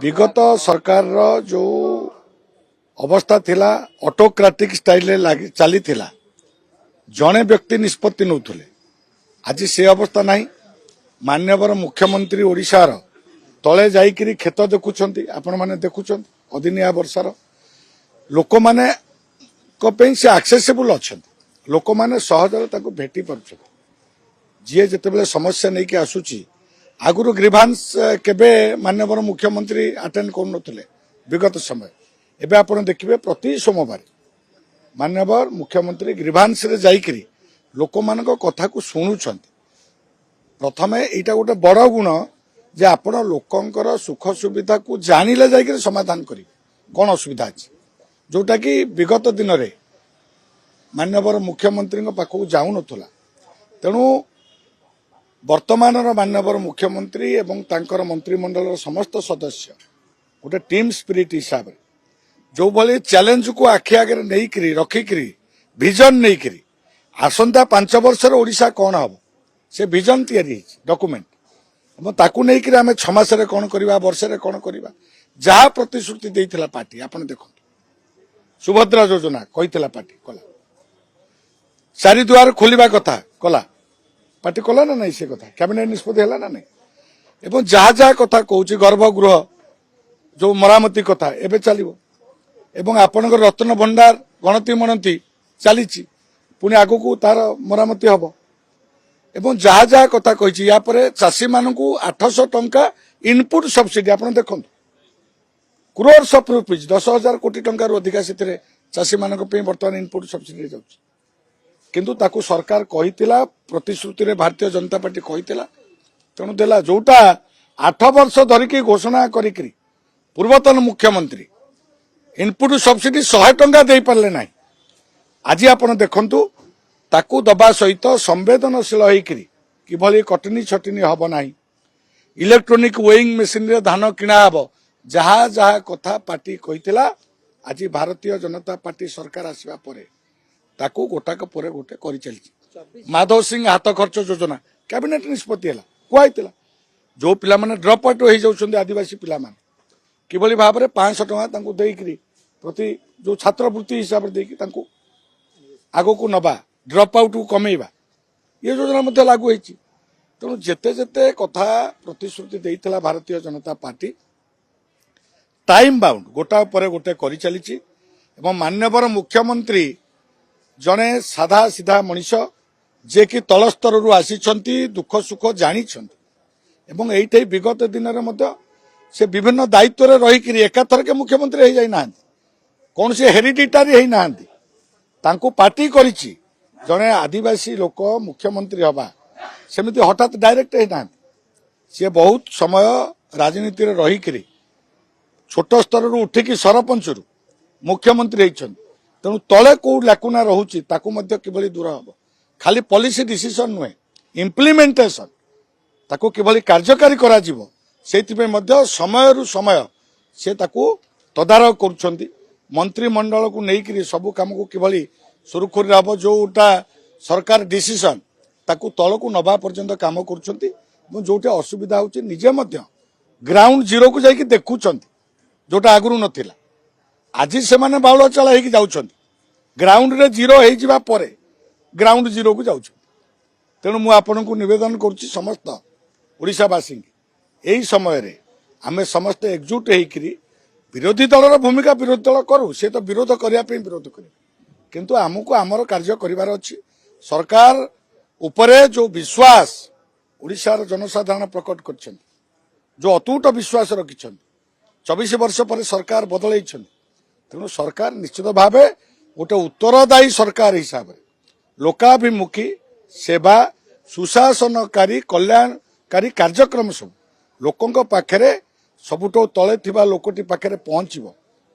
विगत सरकार जो अवस्था थिला ऑटोक्रेटिक स्टाइल चली जड़े व्यक्ति निष्पत्ति नौले आज से अवस्था नहीं। मान्यवर मुख्यमंत्री ओडिशार तले जाइकरी खेत देखुंट आपण मैंने देखुं अदिनिया वर्षार लोक मैंने से एक्सेसिबल अच्छा लोक मैंने सहजरे भेटी पार्छ जी जिते समस्या नहीं कि आसूची आगुरी ग्रीभांस केबे मान्यवर मुख्यमंत्री अटेंड कर विगत समय एबे आपण देखिए प्रति सोमवार मान्यवर मुख्यमंत्री ग्रीभांस रे जाइकरी लोक मान कथा को शुणुंट प्रथमे यहाँ गोटे बड़ गुण जे आपण लोकंकर सुख सुविधा को जानिले जाइकरी समाधान करी कौन असुविधा अच्छी जोटा कि विगत दिन में मान्यवर मुख्यमंत्री पाखक जाऊन तेणु वर्तमान मान्यवर मुख्यमंत्री एवं तांकर मंत्रिमंडल समस्त सदस्य गोटे टीम स्पिरिट हिसाब से जो भली चैलेंज को आखि आगे नहीं रखिकी विजन नहीं करी आसंता 5 वर्ष ओडिशा कौन हम से विजन तैयारी डॉक्यूमेंट ताकू नहीं कि आम 6 मास कौन करवा वर्ष कौन करवा जहाँ प्रतिश्रुति देइथिला पार्टी आपण देखो सुभद्रा योजना कही पार्टी कला चारि दुआर खोलिबा कथा कला पार्टी कला ना नहीं से कथा कैबिनेट निष्पत्ति है ना नहीं एवं जहाँ जहाँ कथा कहूँ गर्भगृह जो मरामती कथा एवं चलो एवं आपणकर रत्न भंडार गणति मणति चली पुणी आग को तार मरामती हम एवं जहाँ जहाँ कथा कही यापर चाषी मान 800 टंका इनपुट सब्सिडी आप देखो क्रोर्स ऑफ रुपीज 10,000 कोटी टंका अधिका से चाषी मान बर्तमान इनपुट सब्सिडी जाऊँ किंतु ताकू सरकार कही प्रतिश्रुति रे भारतीय जनता पार्टी कही तेणु देला जोटा 8 वर्ष धरिकी घोषणा करी पूर्वतन मुख्यमंत्री इनपुट सब्सिडी 100 टंका दे पारे ना आज आप देखु ताकू दबा सहित संवेदनशील होकरी किभली कटनी छटनी हम ना इलेक्ट्रोनिक वेइंग मेसीन रे धान किणा हम जहाँ जहाँ कथा पार्टी कही आज भारतीय जनता पार्टी सरकार आसवा परे ताकू गोटाक परे गोटे कर चली माधव सिंह हाथ खर्च योजना कैबिनेट निष्पत्ति है कहला जो पिला माने ड्रप आउट हो जाउछन्ते आदिवासी पिला माने किभली भाव में 500 टंका देकरी प्रति जो छात्रवृत्ति हिसाब से आग को नवा ड्रप आउट को कमेवा ये योजना लागू होती तेणु जेते जेते कथा प्रतिश्रुति देइथिला Bharatiya Janata party time bound गोटा पर गोटे कर चली मान्यवर मुख्यमंत्री जड़े साधा सीधा मनीष जे कि तल स्तर आसी दुख सुख जानी ये विगत दिन में से विभिन्न दायित्व रही एकाथर के मुख्यमंत्री हो जाना कौन से हेरिडिटारी है ना पार्टी करिछि जड़े आदिवासी लोक मुख्यमंत्री हवा सेमिति हठात डायरेक्ट है सी बहुत समय राजनीति रे रही छोट स्तर उठिकी सरपंच रु मुख्यमंत्री होती तेणु तले कौ लाकुना रोचे किभली दूर हम खाली पॉलिसी डिसीजन नुहे इम्प्लीमेंटेशन ताको किभली कार्यकारी करा जीवो सेतिपे मध्य समय रु समय से ताको तदारक करुछंती मंत्रिमंडल को लेकर सबू काम को किभली सुरखुरी हम जोटा सरकार डिसीजन ताको तल को नवा पर्यंत काम करुछंती जोटा असुविधा होची निजे मध्य ग्राउंड जीरो को जाइए देखुछंती जोटा आगुरु नथिला आज से माने बाउल चला होगी जाउछंती ग्राउंड रे जीरो हो जिबा परे ग्राउंड जीरो को जाउछ तेणु मु आपन को निवेदन करुच्ची समस्त ओडिशावासी यही समय रे आमे समस्त एकजुट होकरी विरोधी दलर भूमिका विरोधी दल करू से तो विरोध करने विरोध कर किंतु आमको आमर कार्य करिवार अछि सरकार उपरे जो विश्वास ओडिशार जनसाधारण प्रकट कर जो अतूट विश्वास रखिछन 24 वर्ष पर सरकार बदल तेणु सरकार निश्चित भाव गोटे उत्तरदायी सरकार हिसाब से लोकाभिमुखी सेवा सुशासनकारी कल्याणकारी कार्यक्रम सब लोकों पाखे सबुठ तले थिबा लोकटी पाखे पहुंचब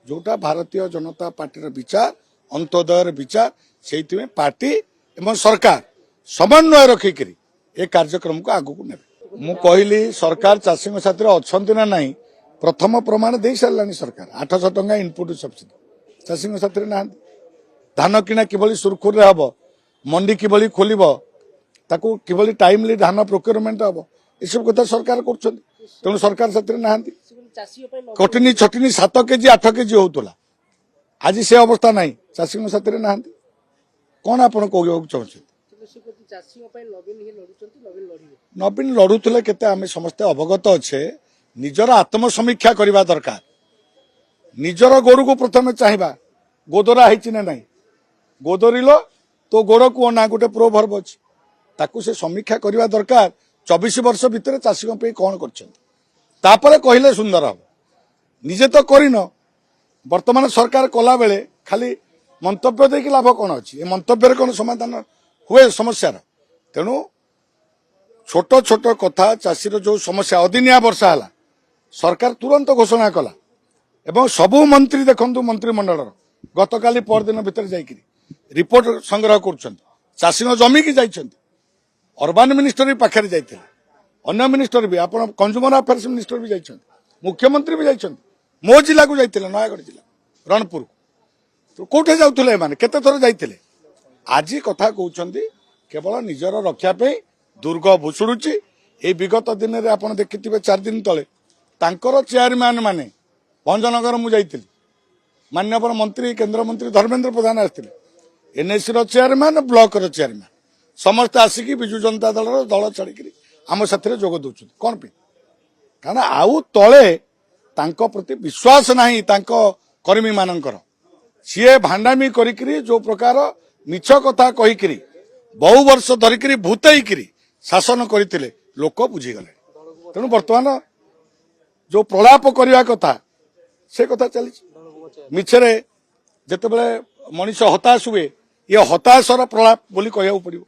जोटा भारतीय जनता पार्टी विचार अंत्योदय विचार से पार्टी एवं सरकार समन्वय रखिकी ए कार्यक्रम को आगू ने मु कहली सरकार चाषी साथी अच्छा ना नहीं प्रथम प्रमाण दे सारे सरकार 800 टंका इनपुट सब्सिडी चाषी साथी ना धान किणा किभली सुरखुरी हम मंडी किभली खोल ताकू किभली टाइमली धान प्रोक्योरमेंट हम ये सब कथा सरकार कर तेणु सरकार साथी ना कटनी छटनी 7 केजी 8 केजी होता आज से अवस्था ना चाषी साथी ना कौन आप चाहते नवीन लड़ुले के समस्ते अवगत अच्छे निजर आत्मसमीक्षा करने दरकार निजर गोड़ को प्रथम चाहिए गोदरा है ना गोदरिल तो गोड़ को ना गोटे प्रोभर्ब अच्छी ताकू से समीक्षा करने दरकार 24 वर्ष भितर चाषी कौन कर कहले सुंदर हम निजे तो करन वर्तमान सरकार कला बेले खाली मंतव्य देकी लाभ कौन अच्छी मंतव्य कौन समाधान हुए समस्या तेणु छोट छोट कथा चाषी जो समस्या अदिनिया वर्षा है सरकार तुरंत घोषणा कला एवं सबू मंत्री देखु मंत्रिमंडल गतकाली परदिन भितर जाइए रिपोर्ट संग्रह कर चाषी जमी की जाइए अर्बान मिनिस्टर भी पाखे जाते अन्य मिनिस्टर भी आप कंज्यूमर अफेयर्स मिनिस्टर भी जाइए मुख्यमंत्री भी जाइए मो जिला को जाइए नयागढ़ जिला रणपुर तो कौटे जाऊे केते थर जाइए आज कथा कहते केवल निजर रक्षापी दुर्ग भुशुड़ी ये विगत दिन में आप देखिए 4 दिन तले तांकर चेयरमैन माने भंजनगर मुझे माननीय मंत्री केंद्रमंत्री धर्मेंद्र प्रधान आसते एनएससी चेयरमैन ब्लॉक चेयरमैन समस्त आसिकी विजु जनता दल दल छाड़ी आम साथी जोग दौरान कौन पे कारण आउ तले तांको प्रति विश्वास नहीं तांको कर्मी मानकर सी भांडामी करी जो प्रकार मिछ कथा कहीकि बहु वर्ष धरिकी भूतईकि शासन करते लोक बुझीगले तेणु बर्तमान जो प्रलाप करने कथा से कथा चली मिछरे जिते बड़े मनीष हताश हुए ये हताशर प्रलाप बोली कहू पड़ो।